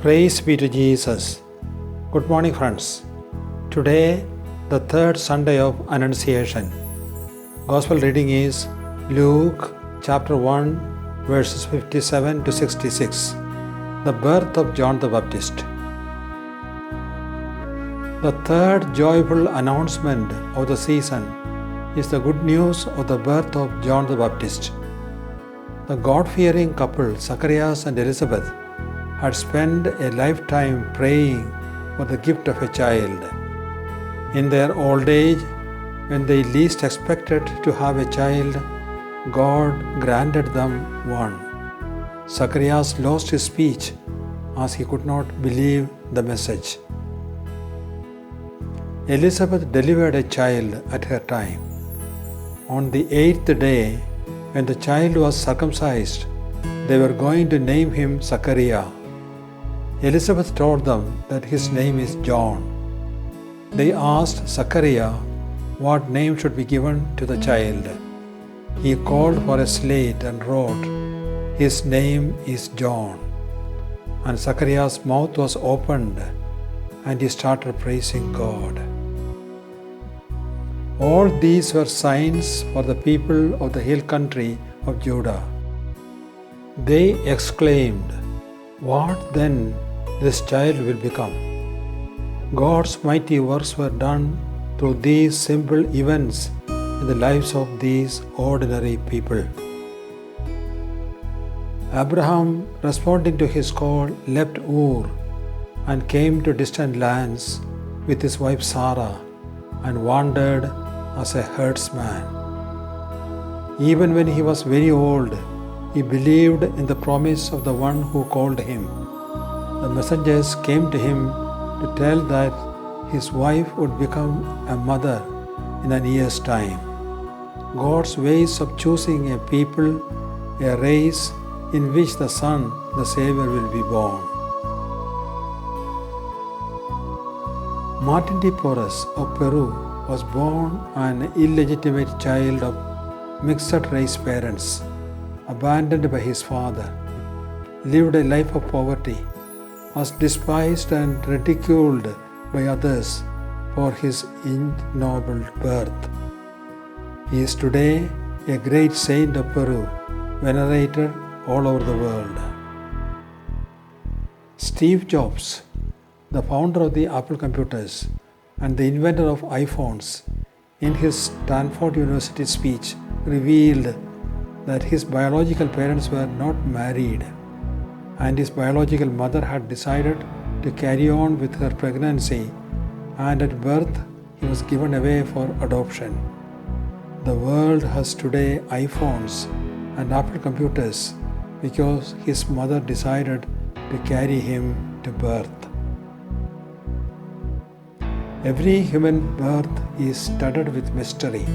Praise be to Jesus. Good morning, friends. Today, the third Sunday of Annunciation. Gospel reading is Luke chapter 1, verses 57 to 66. The birth of John the Baptist. The third joyful announcement of the season is the good news of the birth of John the Baptist. The God-fearing couple, Zacharias and Elizabeth, had spent a lifetime praying for the gift of a child. In their old age, when they least expected to have a child, God granted them one. Zacharias lost his speech as he could not believe the message. Elizabeth delivered a child at her time. On the 8th day, when the child was circumcised, they were going to name him Zachariah. Elizabeth told them that his name is John. They asked Zachariah what name should be given to the child. He called for a slate and wrote, "His name is John." And Zachariah's mouth was opened and he started praising God. All these were signs for the people of the hill country of Judah. They exclaimed, "What then this child will become?" God's mighty works were done through these simple events in the lives of these ordinary people. Abraham, responding to his call, left Ur and came to distant lands with his wife Sarah and wandered as a herdsman. Even when he was very old, he believed in the promise of the one who called him. The messengers came to him to tell that his wife would become a mother in an year's time. God's ways of choosing a people, a race in which the Son, the Savior, will be born. Martin de Porres of Peru was born an illegitimate child of mixed race parents, abandoned by his father, lived a life of poverty, was despised and ridiculed by others for his ignoble birth. He is today a great saint of Peru, venerated all over the world. Steve Jobs, the founder of the Apple computers and the inventor of iPhones, in his Stanford University speech revealed that his biological parents were not married and his biological mother had decided to carry on with her pregnancy, and at birth he was given away for adoption. The world has today iPhones and Apple computers because his mother decided to carry him to birth. Every human birth is studded with mystery.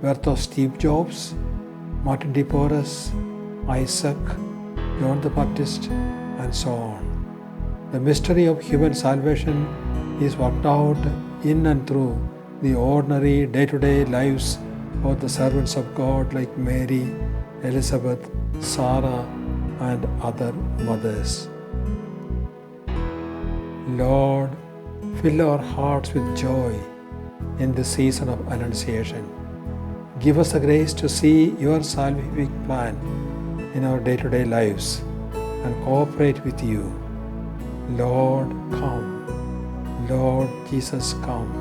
Birth of Steve Jobs, Martin de Porres, Isaac, John the Baptist, and so on. The mystery of human salvation is worked out in and through the ordinary day-to-day lives of the servants of God like Mary, Elizabeth, Sarah, and other mothers. Lord, fill our hearts with joy in this season of Annunciation. Give us the grace to see your salvific plan in our day-to-day lives and cooperate with you. Lord, come. Lord Jesus, come.